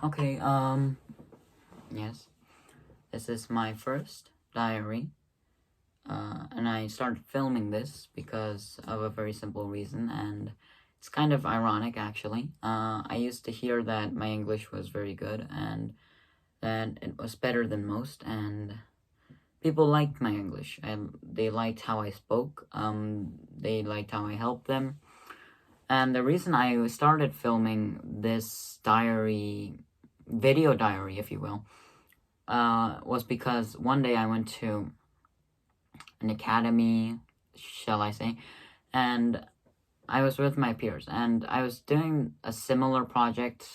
Okay, yes. This is my first diary. And I started filming this because of a very simple reason, and it's kind of ironic actually. I used to hear that my English was very good and that it was better than most, and people liked my English, and they liked how I spoke, they liked how I helped them. And the reason I started filming this video diary, if you will, was because one day I went to an academy, shall I say, and I was with my peers, and I was doing a similar project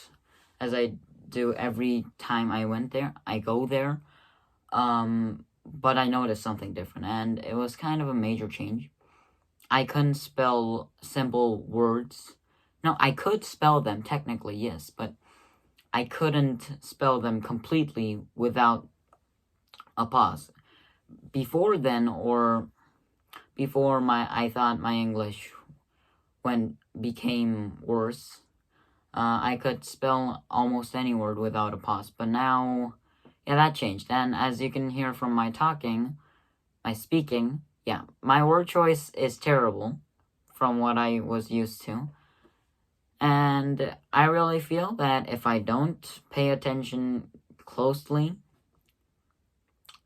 as I do every time I go there, but I noticed something different, and it was kind of a major change. I couldn't spell simple words. No, I could spell them technically, yes, but I couldn't spell them completely without a pause. Before then, or before I thought my English became worse, I could spell almost any word without a pause, but now, yeah, that changed, and as you can hear from my speaking, yeah, my word choice is terrible from what I was used to, and I really feel that if I don't pay attention closely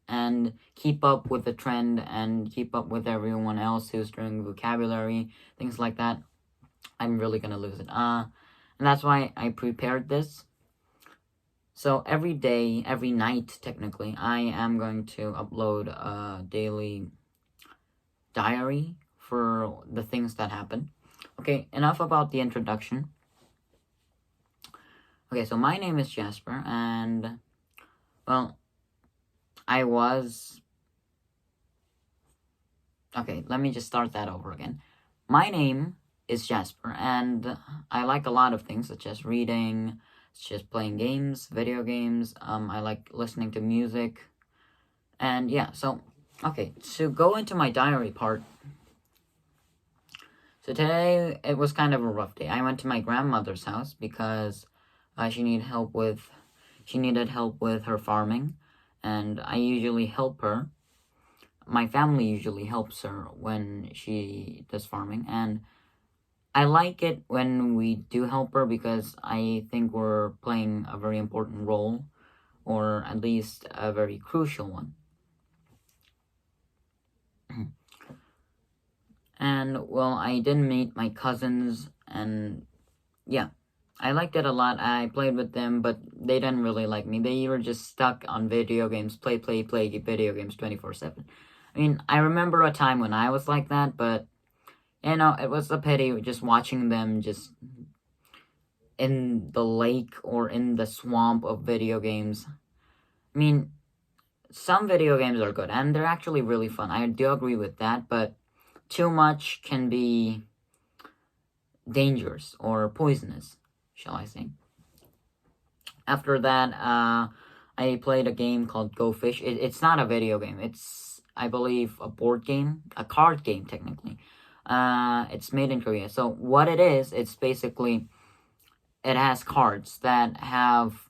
and keep up with the trend and keep up with everyone else who's doing vocabulary, things like that, I'm really gonna lose it. And that's why I prepared this. So every day, every night, technically, I am going to upload a daily diary for the things that happen. Okay, enough about the introduction. Okay, so my name is Jasper, and, well, okay, let me just start that over again. My name is Jasper, and I like a lot of things, such as reading, such as playing games, video games, I like listening to music, and yeah, so, okay, to go into my diary part, so today, it was kind of a rough day. I went to my grandmother's house because she needed help with her farming, and I usually help her. My family usually helps her when she does farming, and I like it when we do help her because I think we're playing a very important role, or at least a very crucial one. And, well, I didn't meet my cousins, and yeah, I liked it a lot. I played with them, but they didn't really like me. They were just stuck on video games, play video games 24/7. I mean, I remember a time when I was like that, but, it was a pity just watching them just in the lake or in the swamp of video games. I mean, some video games are good, and they're actually really fun. I do agree with that, but too much can be dangerous or poisonous, shall I say. After that, I played a game called Go Fish. It's not a video game. It's, I believe, a board game, a card game, technically. It's made in Korea. So what it is, it's basically, it has cards that have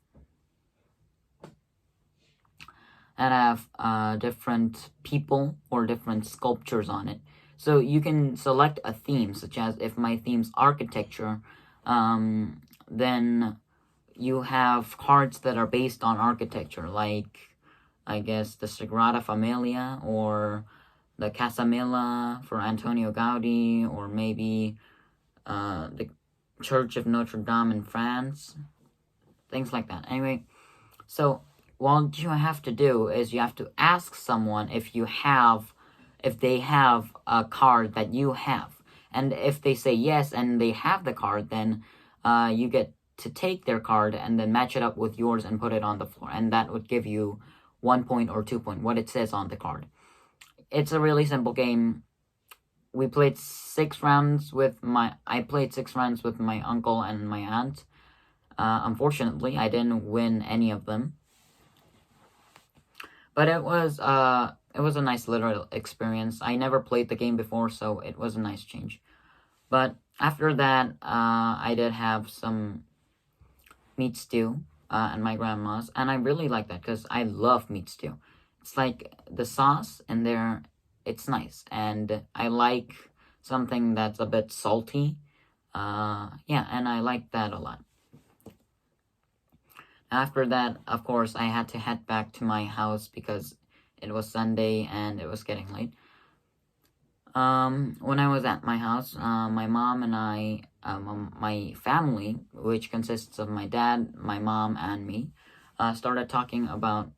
different people or different sculptures on it. So you can select a theme, such as if my theme's architecture, then you have cards that are based on architecture, like, I guess, the Sagrada Familia, or the Casamilla for Antonio Gaudi, or maybe the Church of Notre Dame in France, things like that. Anyway, so what you have to do is you have to ask someone if they have a card that you have. And if they say yes and they have the card, then you get to take their card and then match it up with yours and put it on the floor. And that would give you 1 point or 2 point, what it says on the card. It's a really simple game. I played 6 rounds with my uncle and my aunt. Unfortunately, I didn't win any of them. But it was a nice little experience. I never played the game before, so it was a nice change. But after that, I did have some meat stew and my grandma's, and I really like that because I love meat stew. It's like the sauce in there, it's nice, and I like something that's a bit salty. Yeah, and I like that a lot. After that, of course, I had to head back to my house because it was Sunday and it was getting late. When I was at my house, my mom and I, my family, which consists of my dad, my mom, and me, started talking about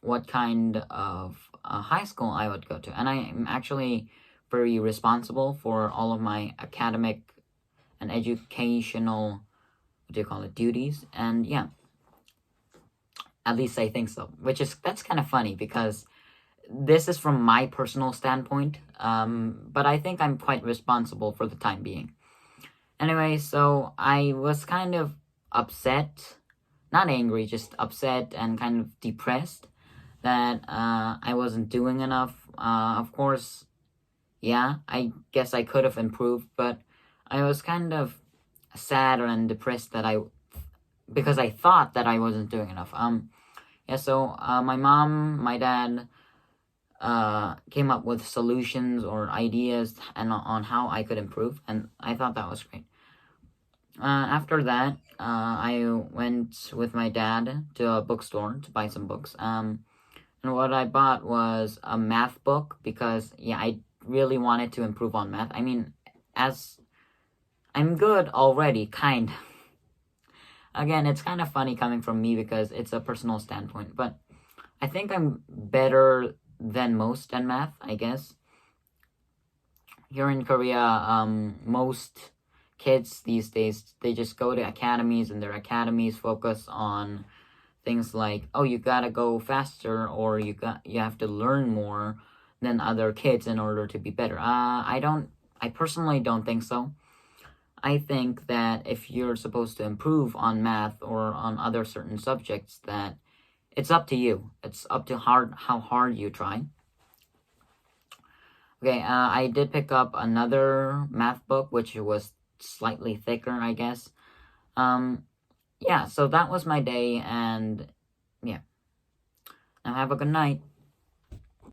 what kind of high school I would go to. And I am actually very responsible for all of my academic and educational, what do you call it, duties. And yeah, at least I think so. That's kind of funny because this is from my personal standpoint, but I think I'm quite responsible for the time being. Anyway, so I was kind of upset, not angry, just upset and kind of depressed that I wasn't doing enough. Of course, yeah, I guess I could have improved, but I was kind of sad and depressed because I thought that I wasn't doing enough. Yeah, so my mom, my dad, came up with solutions or ideas and on how I could improve, and I thought that was great. After that, I went with my dad to a bookstore to buy some books. And what I bought was a math book because, yeah, I really wanted to improve on math. I mean, as I'm good already, kind. Again, it's kind of funny coming from me because it's a personal standpoint, but I think I'm better than most in math, I guess. Here in Korea, most kids these days, they just go to academies, and their academies focus on things like, oh, you gotta go faster, or you have to learn more than other kids in order to be better. I personally don't think so. I think that if you're supposed to improve on math or on other certain subjects, that it's up to you. It's up to how hard you try. Okay, I did pick up another math book, which was slightly thicker, I guess. Yeah, so that was my day, and yeah. Now have a good night.